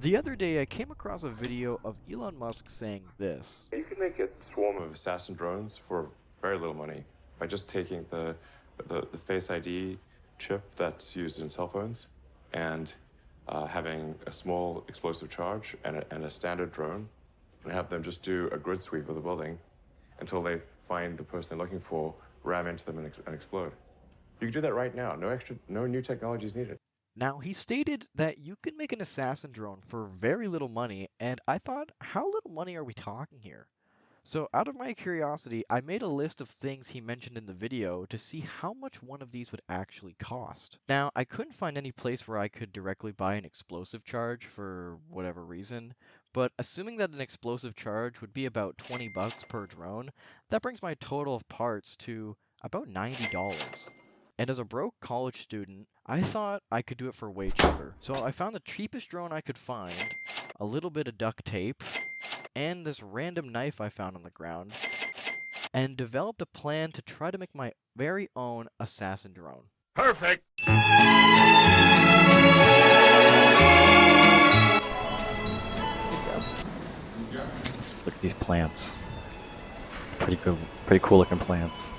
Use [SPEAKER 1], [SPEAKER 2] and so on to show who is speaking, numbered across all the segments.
[SPEAKER 1] The other day, I came across a video of Elon Musk saying this.
[SPEAKER 2] You can make a swarm of assassin drones for very little money by just taking the Face ID chip that's used in cell phones and having a small explosive charge and a standard drone and have them just do a grid sweep of the building until they find the person they're looking for, ram into them and explode. You can do that right now. No new technology is needed.
[SPEAKER 1] Now, he stated that you can make an assassin drone for very little money, and I thought, how little money are we talking here? So, out of my curiosity, I made a list of things he mentioned in the video to see how much one of these would actually cost. Now, I couldn't find any place where I could directly buy an explosive charge for whatever reason, but assuming that an explosive charge would be about 20 bucks per drone, that brings my total of parts to about $90. And as a broke college student, I thought I could do it for way cheaper. So I found the cheapest drone I could find, a little bit of duct tape, and this random knife I found on the ground, and developed a plan to try to make my very own assassin drone.
[SPEAKER 3] Perfect.
[SPEAKER 1] Look at these plants. Pretty cool looking plants.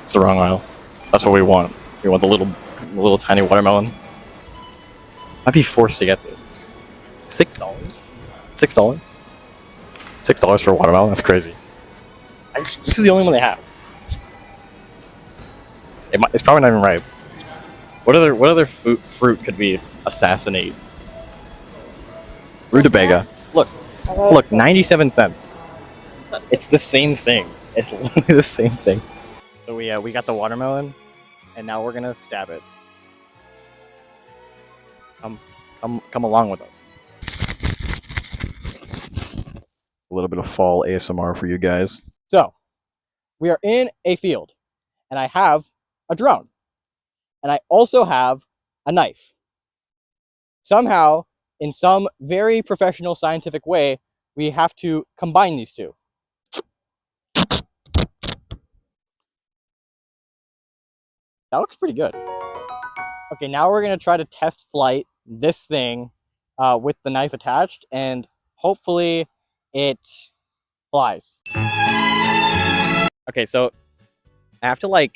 [SPEAKER 1] It's the wrong aisle. That's what we want. We want the little tiny watermelon. I'd be forced to get this. $6? $6? $6 for a watermelon? That's crazy. This is the only one they have. It's probably not even ripe. What other fruit could we assassinate? Rutabaga. Look, 97 cents. It's the same thing. It's literally the same thing. So we got the watermelon, and now we're gonna stab it. Come along with us. A little bit of fall ASMR for you guys.
[SPEAKER 4] So, we are in a field, and I have a drone, and I also have a knife. Somehow, in some very professional scientific way, we have to combine these two. That looks pretty good. Okay, now we're going to try to test flight this thing with the knife attached, and hopefully it flies. Okay, so I have to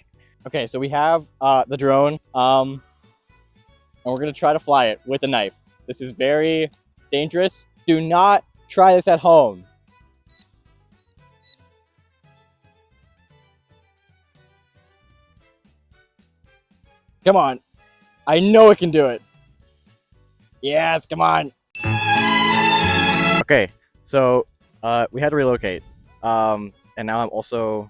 [SPEAKER 4] okay, so we have the drone, and we're going to try to fly it with a knife. This is very dangerous. Do not try this at home. Come on. I know it can do it. Yes, come on. Okay, so we had to relocate. And now I'm also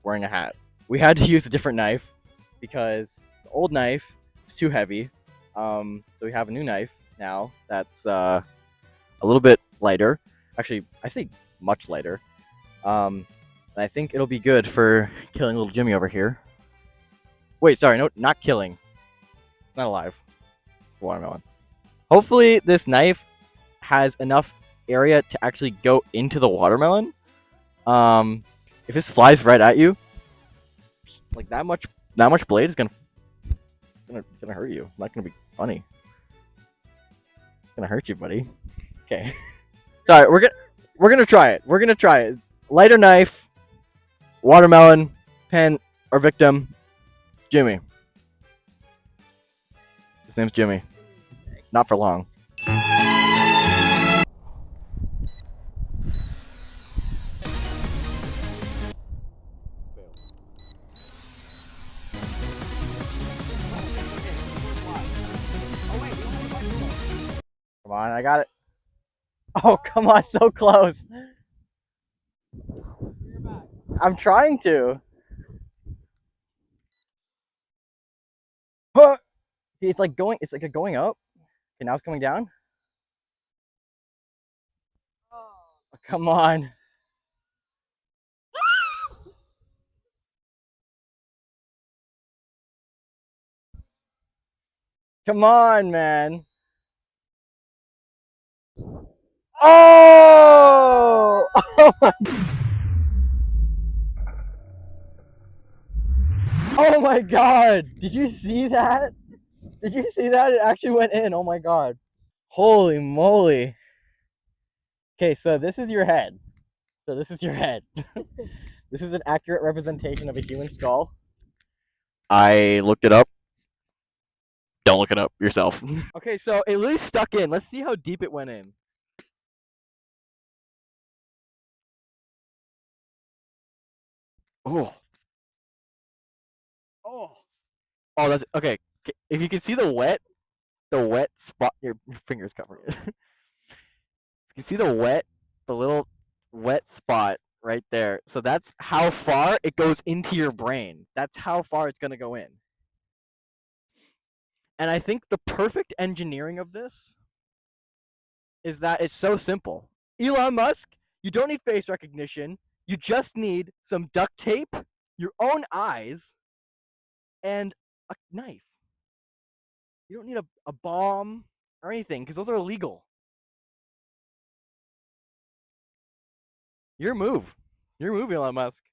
[SPEAKER 4] wearing a hat. We had to use a different knife because the old knife is too heavy. So we have a new knife now that's a little bit lighter. Actually, I say much lighter. And I think it'll be good for killing little Jimmy over here. Wait, sorry, no, not killing. Not alive. Watermelon. Hopefully this knife has enough area to actually go into the watermelon. If this flies right at you, like that much blade is gonna hurt you. Not gonna be funny. It's gonna hurt you, buddy. Okay. Sorry, we're gonna try it. We're gonna try it. Lighter knife, watermelon, pen, or victim. Jimmy. His name's Jimmy. Not for long. Come on, I got it. Oh, come on, so close. I'm trying to. See, it's like going up. Okay, now it's coming down. Oh, come on. Come on, man. Oh! Oh my god! Did you see that? Did you see that? It actually went in. Oh my god. Holy moly. Okay, so this is your head. So this is your head. This is an accurate representation of a human skull. I looked it up. Don't look it up yourself. Okay, so it really stuck in. Let's see how deep it went in. Oh. Oh. Oh, that's okay. If you can see the wet spot, your fingers covering it. You can see the little wet spot right there. So that's how far it goes into your brain. That's how far it's gonna go in. And I think the perfect engineering of this is that it's so simple. Elon Musk, you don't need face recognition. You just need some duct tape, your own eyes, and a knife. You don't need a bomb or anything because those are illegal. Your move. Your move, Elon Musk.